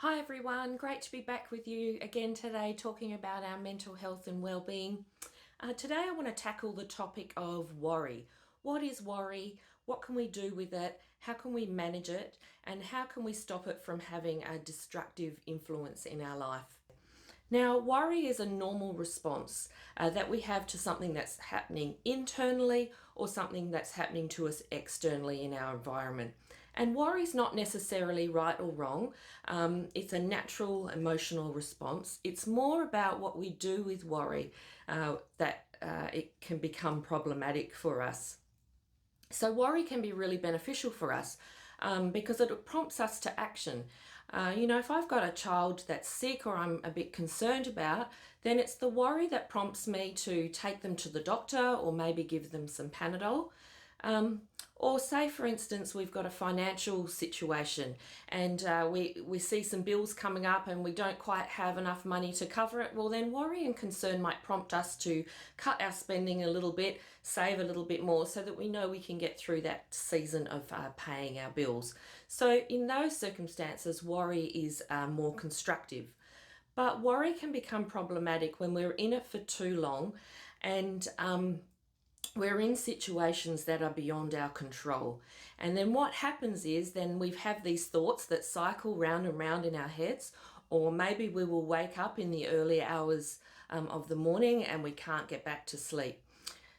Hi everyone, great to be back with you again today talking about our mental health and well-being. Today I want to tackle the topic of worry. What is worry? What can we do with it? How can we manage it? And how can we stop it from having a destructive influence in our life? Now, worry is a normal response that we have to something that's happening internally or something that's happening to us externally in our environment. And worry is not necessarily right or wrong. It's a natural emotional response. It's more about what we do with worry that it can become problematic for us. So worry can be really beneficial for us because it prompts us to action. If I've got a child that's sick or I'm a bit concerned about, then it's the worry that prompts me to take them to the doctor or maybe give them some Panadol. Or say, for instance, we've got a financial situation and we see some bills coming up and we don't quite have enough money to cover it. Well, then worry and concern might prompt us to cut our spending a little bit, save a little bit more so that we know we can get through that season of paying our bills. So in those circumstances, worry is more constructive. But worry can become problematic when we're in it for too long and we're in situations that are beyond our control. And then what happens is then we have these thoughts that cycle round and round in our heads, or maybe we will wake up in the early hours of the morning and we can't get back to sleep.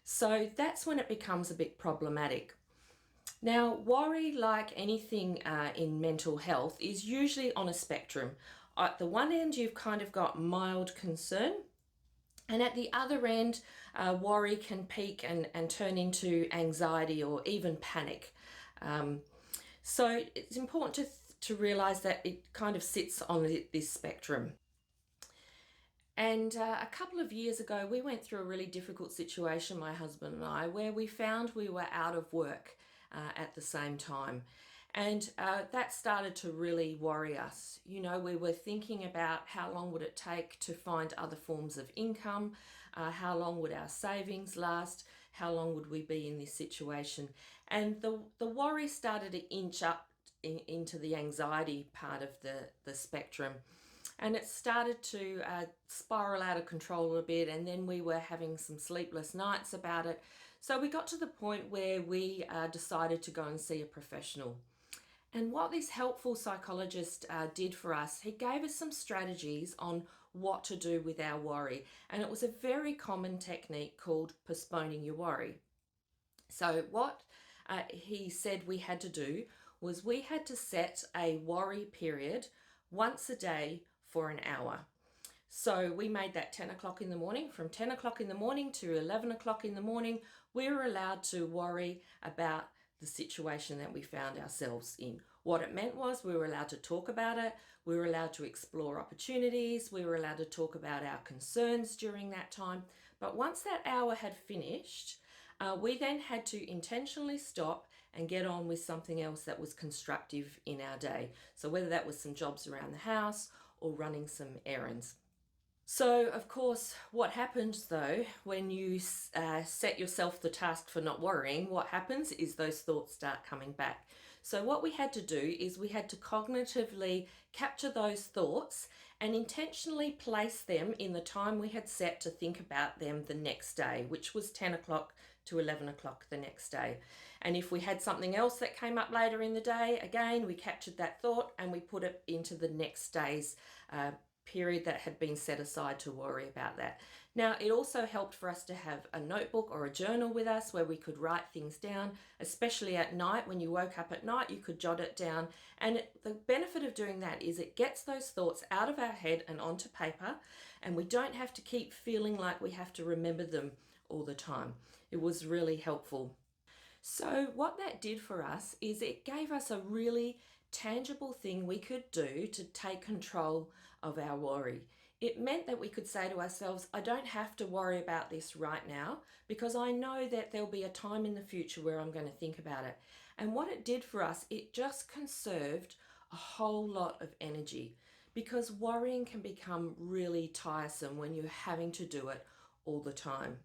So that's when it becomes a bit problematic. Now, worry, like anything in mental health, is usually on a spectrum. At the one end, you've kind of got mild concern, and at the other end, worry can peak and turn into anxiety or even panic. So it's important to realize that it kind of sits on this spectrum. And a couple of years ago, we went through a really difficult situation, my husband and I, where we found we were out of work at the same time. And that started to really worry us. You know, we were thinking about how long would it take to find other forms of income, how long would our savings last, how long would we be in this situation. And the worry started to inch up into the anxiety part of the spectrum. And it started to spiral out of control a bit, and then we were having some sleepless nights about it. So we got to the point where we decided to go and see a professional. And what this helpful psychologist did for us, he gave us some strategies on what to do with our worry. And it was a very common technique called postponing your worry. So what he said we had to do was we had to set a worry period once a day for an hour. So we made that 10 o'clock in the morning. From 10 o'clock in the morning to 11 o'clock in the morning, we were allowed to worry about the situation that we found ourselves in. What it meant was we were allowed to talk about it, we were allowed to explore opportunities, we were allowed to talk about our concerns during that time. But once that hour had finished, we then had to intentionally stop and get on with something else that was constructive in our day. So whether that was some jobs around the house or running some errands. So, of course, what happens though when you set yourself the task for not worrying, what happens is those thoughts start coming back. So, what we had to do is we had to cognitively capture those thoughts and intentionally place them in the time we had set to think about them the next day, which was 10 o'clock to 11 o'clock the next day. And if we had something else that came up later in the day, again, we captured that thought and we put it into the next day's period that had been set aside to worry about that. Now, it also helped for us to have a notebook or a journal with us where we could write things down, especially at night. When you woke up at night, you could jot it down. And the benefit of doing that is it gets those thoughts out of our head and onto paper, and we don't have to keep feeling like we have to remember them all the time. It was really helpful. So what that did for us is it gave us a really tangible thing we could do to take control of our worry. It meant that we could say to ourselves, I don't have to worry about this right now because I know that there'll be a time in the future where I'm going to think about it. And what it did for us, it just conserved a whole lot of energy because worrying can become really tiresome when you're having to do it all the time.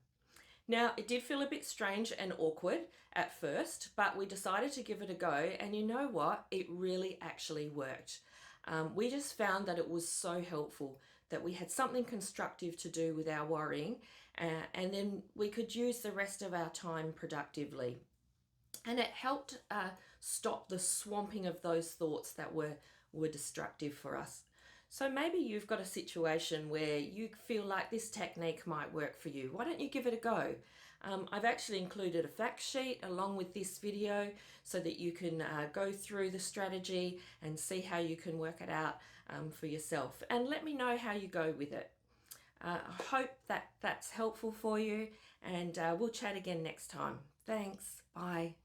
Now, it did feel a bit strange and awkward at first, but we decided to give it a go. And you know what? It really actually worked. We just found that it was so helpful that we had something constructive to do with our worrying, and then we could use the rest of our time productively. And it helped stop the swamping of those thoughts that were destructive for us. So maybe you've got a situation where you feel like this technique might work for you. Why don't you give it a go? I've actually included a fact sheet along with this video so that you can go through the strategy and see how you can work it out for yourself. And let me know how you go with it. I hope that that's helpful for you, and we'll chat again next time. Thanks. Bye.